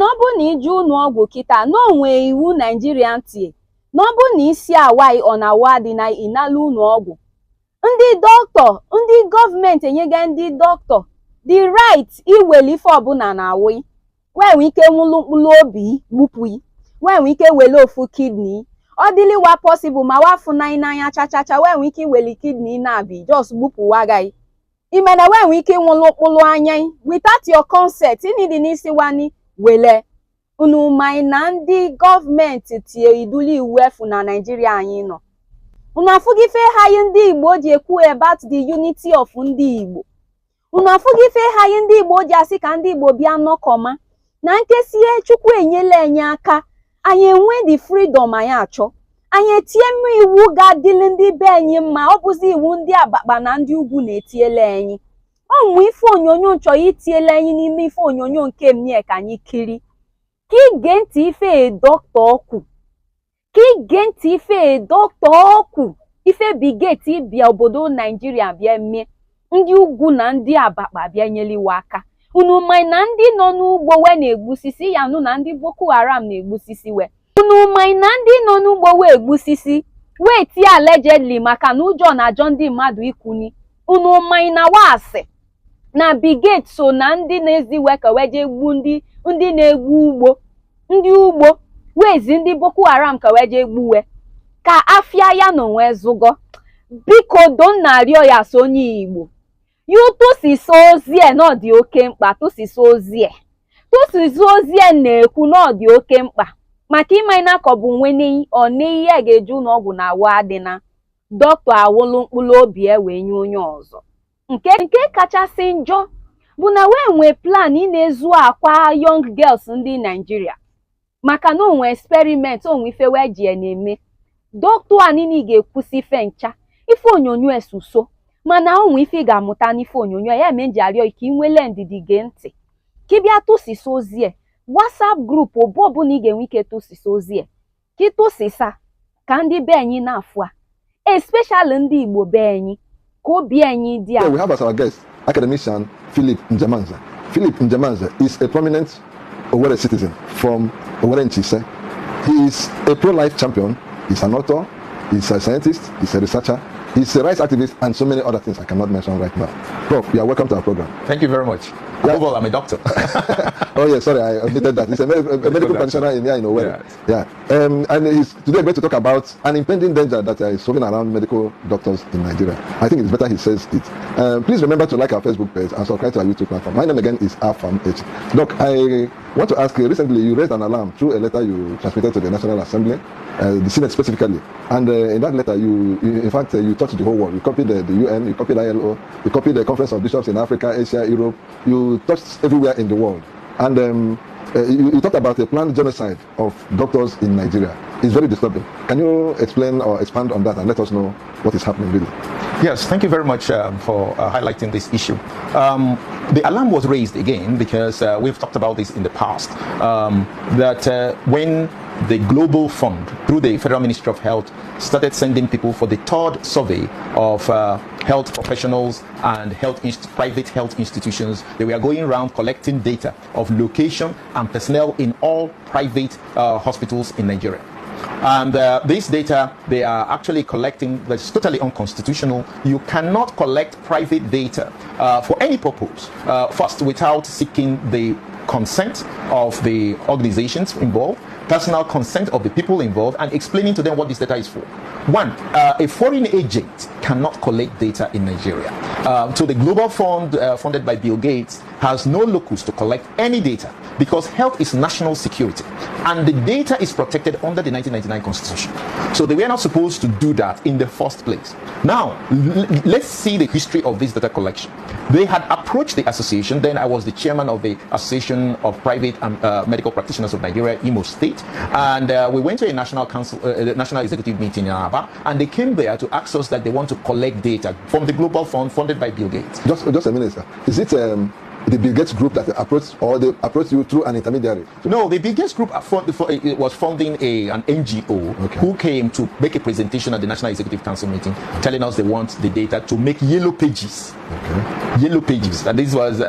na ọ bụ na iju ụlọ ọgwụ kịta na onwe iwu Naijiria ntị na ọ bụ na isi awai ọ na-awa dị na ịnala ụlọ ọgwụ ndị dọkịta ndị gọọmenti enyega ndị dọkịta the right iweli ife ọbụla na-awụ wee ike nwụlụ mkpụrụ obi gbupụ wee ike wele ofu kidney ọ dịliwa possible ma wafu n'anya chachacha wee ike iweli kidney na-abị just gbupụ wagaghị imena wee ike nwụlụ mkpụrụ anya without your consent ịnịdị n'isi wani wele unu mai na ndị gọọmenti tie iduli iwu efu na Naijiria anyị nọ unu afụghị ife ha yi ndị Igbo ji ekwu about the unity of ndị Igbo unu afụghị ife ha yi ndị Igbo ji asị ka ndị Igbo bịa nọkọma na nkesie Chukwu enyela enye aka anyị enwe the freedom anyị achọ anyị etie iwu ga-adịlị ndị be anyị mma ọ bụzi iwu ndị Abakpa na ndị ugwu na-etiele anyị ọmụ ife onyonyo nchọ itiele anyị n'ime ife onyonyo nke mnie ka anyị kiri ka ige ntị ife dọkịta ọkụ ka ige ntị ife dọkịta ọkụ ife bigeti bịa obodo Naijiria bịa mee ndị ugwu na ndị Abakpa bịa nyeliwa aka unu mai na ndị nọ n'ugbo wee na-egbusisi ya nụ na ndị Boko Haram na-egbusisi wee unu mai na ndị nọ n'ugbo wee egbusisi wee tie allegedly maka na ụjọ na-ajọ ndị mmadụ ikuni unu mai na wasị na brigade so na ndị na-eziwe ka wee jee gbu ndị na-egbu ndị ugbo wezi ndị Boko Haram ka wee jee gbuwe ka afịa ya n'onwe zụgo biko don na-arịọ ya so onye Igbo tụsisa ozie na ọ dị oke mkpa tụsisa ozie na-ekwu na ọ dị oke mkpa maka ịmanya ka ọ bụ nwene ọ na ihe ga-eju n'ọgwụ na awa adịna dọkịta awụlụ mkpụrụ obi wee nye onye ọzọ nke kachasị njọ bụ na wee nwee plan ị na-ezu akwa young girls ndị Naijiria maka na onwe experiment onwe ife wee ji na-eme dọkịta anini ga-ekwusi ife ncha ife onyonyo esuso mana onwe ife ga-amụta n'ife onyonyo ya eme nji arịọ ike inwele ndidi gee ntị ka ịbịa tụsisa ozie WhatsApp group ọbụla ị ga-enwe ike tụsisa ozie ka ịtụsisa ka ndị be anyị na-afụ a especially ndị Igbo be anyị ka obi anyị dị a. We have as our guest academician Philip Njemanze. Philip Njemanze is a prominent Owerri citizen from Owerri Nchise. He is a pro-life champion, he's an author, he's a scientist, he's a researcher, he's a rights activist, and so many other things I cannot mention right now. Prof, you are welcome to our program. Thank you very much. Yeah. Above all, I'm a doctor. Oh yeah, sorry, I omitted that. He's a medical practitioner in here in Owerri. Yeah. And he's today going to talk about an impending danger that is swirling around medical doctors in Nigeria. I think it's better he says it. Please remember to like our Facebook page and subscribe to our YouTube platform. My name again is harv. Doc, I want to ask you, recently you raised an alarm through a letter you transmitted to the National Assembly, the Senate specifically. And in that letter, in fact, you touched the whole world. You copied the UN, you copied ILO, you copied the Conference of Bishops in Africa, Asia, Europe. You touched everywhere in the world. And you talked about a planned genocide of doctors in Nigeria. It's very disturbing. Can you explain or expand on that and let us know what is happening really? Yes, thank you very much for highlighting this issue. The alarm was raised again because we've talked about this in the past, that when the Global Fund, through the Federal Ministry of Health, started sending people for the third survey of health professionals and private health institutions. They were going around collecting data of location and personnel in all private hospitals in Nigeria. And this data they are actually collecting, that's totally unconstitutional. You cannot collect private data for any purpose, first without seeking the consent of the organizations involved, personal consent of the people involved, and explaining to them what this data is for. One, a foreign agent cannot collect data in Nigeria. So the Global Fund, funded by Bill Gates, has no locus to collect any data because health is national security and the data is protected under the 1999 Constitution. So they were not supposed to do that in the first place. Now, let's see the history of this data collection. They had approached the association. Then I was the chairman of the Association of Private Medical Practitioners of Nigeria, Imo State, and we went to a national council, national executive meeting in Aba, and they came there to ask us that they want to collect data from the Global Fund funded by Bill Gates. Just a minute, sir. Is it the Bill Gates group that approached, or they approached you through an intermediary? No, the Bill Gates group it was funding an NGO who came to make a presentation at the National Executive Council meeting, telling us they want the data to make yellow pages. Yellow pages, and this was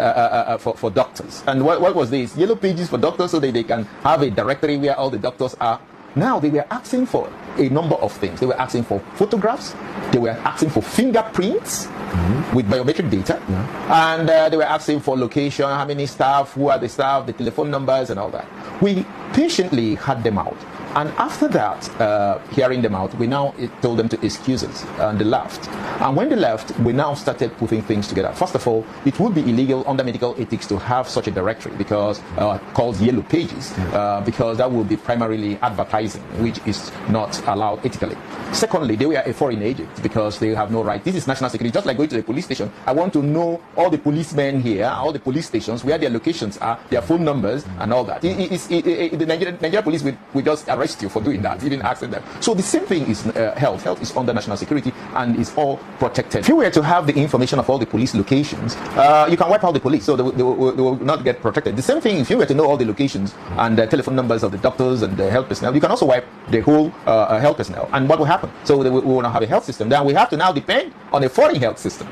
for doctors. And what was this? Yellow pages for doctors, so that they can have a directory where all the doctors are. Now they were asking for a number of things. They were asking for photographs, they were asking for fingerprints with biometric data, and they were asking for location, how many staff, who are the staff, the telephone numbers, and all that. We patiently had them out. And after that, hearing them out, we now told them to excuse us, and they left. And when they left, we now started putting things together. First of all, it would be illegal under medical ethics to have such a directory, because called yellow pages, because that would be primarily advertising, which is not allowed ethically. Secondly, they were a foreign agent, because they have no right. This is national security. Just like going to the police station, I want to know all the policemen here, all the police stations, where their locations are, their phone numbers, and all that. The Nigerian police will just arrest you for doing that, even asking them. So the same thing is health. Health is under national security and is all protected. If you were to have the information of all the police locations, you can wipe out the police, so they will not get protected. The same thing, if you were to know all the locations and the telephone numbers of the doctors and the health personnel, you can also wipe the whole health personnel. And what will happen? So we will not have a health system. Then we have to now depend on a foreign health system,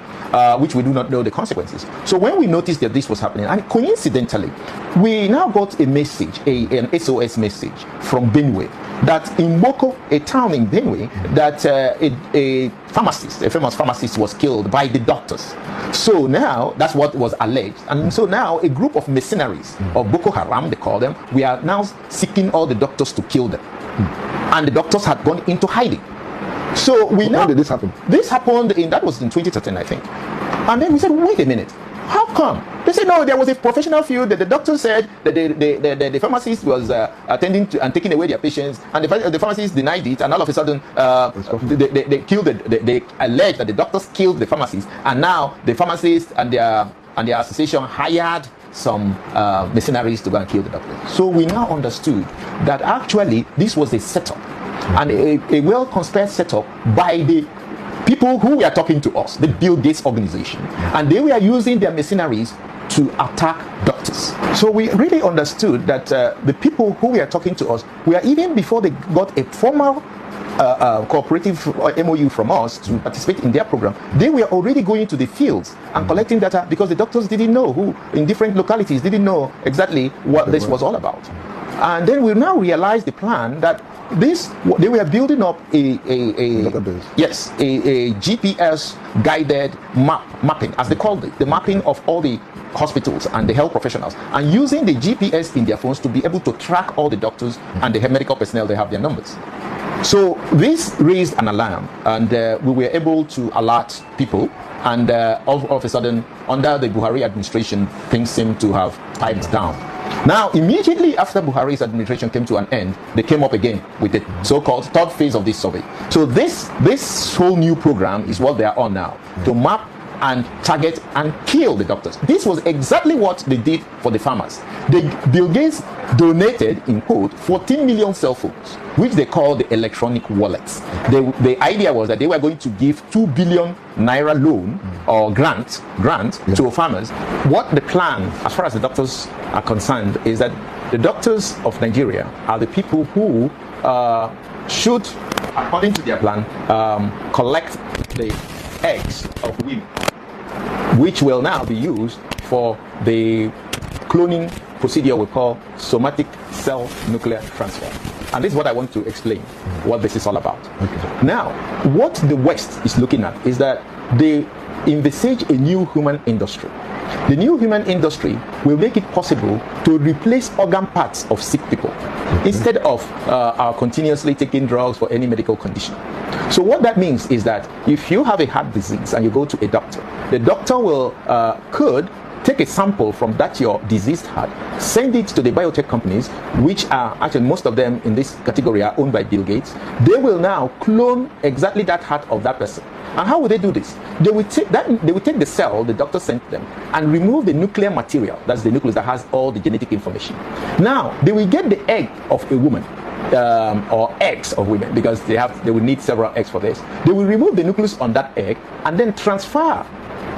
which we do not know the consequences. So when we noticed that this was happening, and coincidentally, we now got a message, an SOS message from Benue, that in Boko, a town in Benue, that a pharmacist, a famous pharmacist, was killed by the doctors. So now, that's what was alleged. And so now, a group of mercenaries, of Boko Haram, they call them, we are now seeking all the doctors to kill them. And the doctors had gone into hiding. So when did this happen? This happened that was in 2013, I think. And then we said, wait a minute, how come? They said, no, there was a professional field that the doctor said that the pharmacist was attending to and taking away their patients, and the pharmacist denied it, and all of a sudden they killed they alleged that the doctors killed the pharmacist, and now the pharmacist and their association hired some mercenaries to go and kill the doctor. So we now understood that actually this was a setup, and a well-conspired setup by the people who were talking to us, the Bill Gates organization, and they were using their mercenaries to attack doctors. So we really understood that the people who were talking to us were, even before they got a formal cooperative MOU from us to participate in their program, they were already going to the fields and collecting data, because the doctors didn't know, who in different localities didn't know exactly what this was all about. And then we now realize the plan that they were building up a GPS guided mapping, as they called it, the mapping of all the hospitals and the health professionals, and using the GPS in their phones to be able to track all the doctors and the medical personnel. They have their numbers. So this raised an alarm, and we were able to alert people, and all of a sudden, under the Buhari administration, things seem to have piped down. Now, immediately after Buhari's administration came to an end, they came up again with the so-called third phase of this survey. So this whole new program is what they are on now, to map and target and kill the doctors. This was exactly what they did for the farmers. Bill Gates donated, in quote, 14 million cell phones, which they call the electronic wallets. The idea was that they were going to give 2 billion naira loan or grant to farmers. What the plan, as far as the doctors are concerned, is that the doctors of Nigeria are the people who should, according to their plan, collect the eggs of women, which will now be used for the cloning procedure we call somatic cell nuclear transfer. And this is what I want to explain, what this is all about. Okay. Now, what the West is looking at is that they envisage a new human industry. The new human industry will make it possible to replace organ parts of sick people, instead of continuously taking drugs for any medical condition. So what that means is that if you have a heart disease and you go to a doctor, the doctor will could take a sample from that your diseased heart, send it to the biotech companies, which are actually, most of them in this category are owned by Bill Gates. They will now clone exactly that heart of that person. And how will they do this? They will take the cell the doctor sent them and remove the nuclear material. That's the nucleus that has all the genetic information. Now they will get the egg of a woman, or eggs of women, because they will need several eggs for this. They will remove the nucleus on that egg and then transfer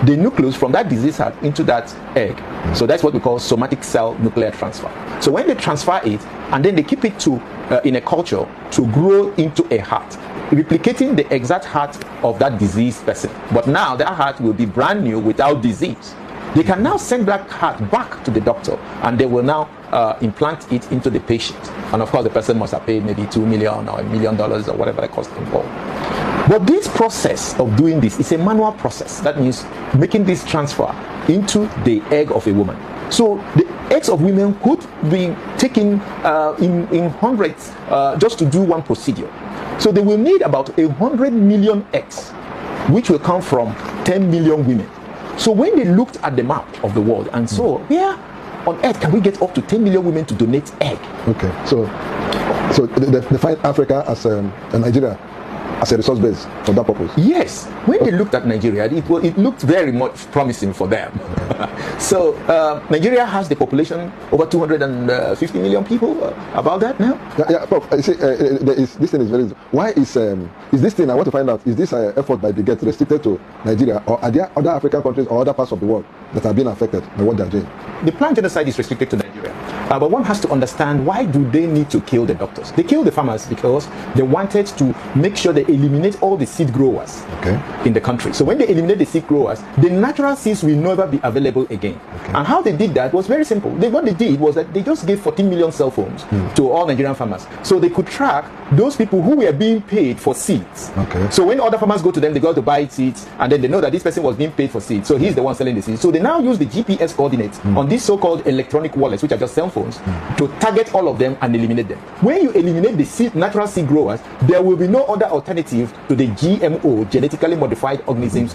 the nucleus from that disease heart into that egg, So that's what we call somatic cell nuclear transfer. So when they transfer it and then they keep it to in a culture to grow into a heart, replicating the exact heart of that diseased person. But now that heart will be brand new without disease. They can now send that heart back to the doctor and they will now implant it into the patient. And of course the person must have paid maybe $2 million or $1 million or whatever the cost involved. But this process of doing this is a manual process. That means making this transfer into the egg of a woman. So the eggs of women could be taken in hundreds just to do one procedure. So they will need about 100 million eggs, which will come from 10 million women. So when they looked at the map of the world and saw, where on earth can we get up to 10 million women to donate egg? Okay, so they find Africa as Nigeria as a resource base for that purpose. Yes, when they looked at Nigeria, it looked very much promising for them. So Nigeria has the population over 250 million people, about that now. Yeah, Prof, you see, this thing is very. Why is this thing? I want to find out. Is this effort by the get restricted to Nigeria, or are there other African countries or other parts of the world that are being affected by what they're doing? The plant genocide is restricted to Nigeria. But one has to understand, why do they need to kill the doctors? They kill the farmers because they wanted to make sure they eliminate all the seed growers in the country. So when they eliminate the seed growers, the natural seeds will never be available again. And how they did that was very simple. What they did was that they just gave 14 million cell phones to all Nigerian farmers. So they could track those people who were being paid for seeds. So when other farmers go to them, they go to buy seeds, and then they know that this person was being paid for seeds. So he's the one selling the seeds. So they now use the GPS coordinates on these so-called electronic wallets, which are just cell phones, to target all of them and eliminate them. When you eliminate the seed, natural seed growers, there will be no other alternative to the GMO, genetically modified organisms,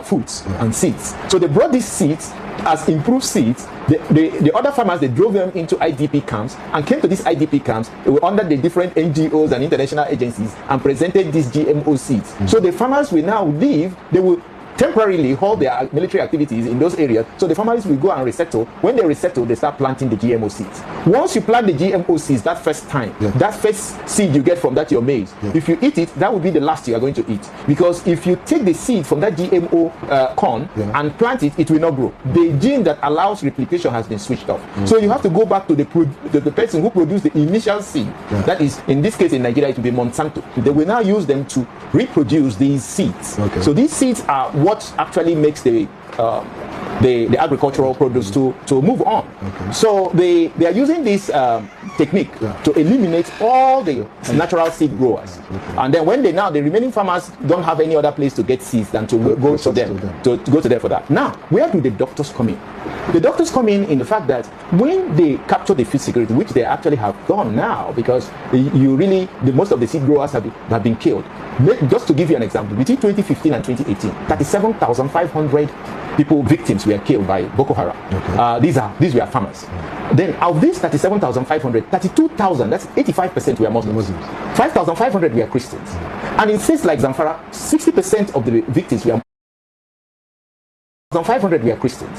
foods and seeds. So they brought these seeds as improved seeds. The other farmers, they drove them into IDP camps and came to these IDP camps under the different NGOs and international agencies and presented these GMO seeds. So the farmers will now leave, they will temporarily hold their military activities in those areas, so the farmers will go and resettle. When they resettle, they start planting the GMO seeds. Once you plant the GMO seeds that first time, that first seed you get from that your maize, if you eat it, that will be the last you are going to eat. Because if you take the seed from that GMO corn and plant it, it will not grow. The gene that allows replication has been switched off. So you have to go back to the person who produced the initial seed. That is, in this case in Nigeria, it will be Monsanto. They will now use them to reproduce these seeds. So these seeds are what actually makes the agricultural produce to move on. So they are using this technique to eliminate all the natural seed growers. And then when the remaining farmers don't have any other place to get seeds than to go to them, to go to them for that. Now, where do the doctors come in? The doctors come in the fact that when they capture the food security, which they actually have done now, because most of the seed growers have been killed. Just to give you an example, between 2015 and 2018, 37,500 victims were killed by Boko Haram. These were farmers. Then out of these 37,500, 32,000, that's 85% were Muslims. 5,500 were Christians. And in states like Zamfara, 60% of the victims were 500 were Christians.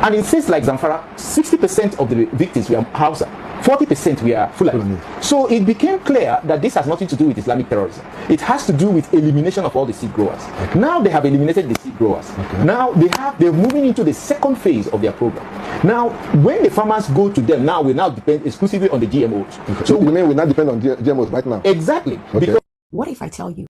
And in states like Zamfara, 60% of the victims were Hausa, 40% were Fulani. So it became clear that this has nothing to do with Islamic terrorism. It has to do with elimination of all the seed growers. Now they have eliminated the seed growers. Now they're moving into the second phase of their program. Now, when the farmers go to them, now we now depend exclusively on the GMOs. So you mean we now depend on GMOs right now? Exactly. Because what if I tell you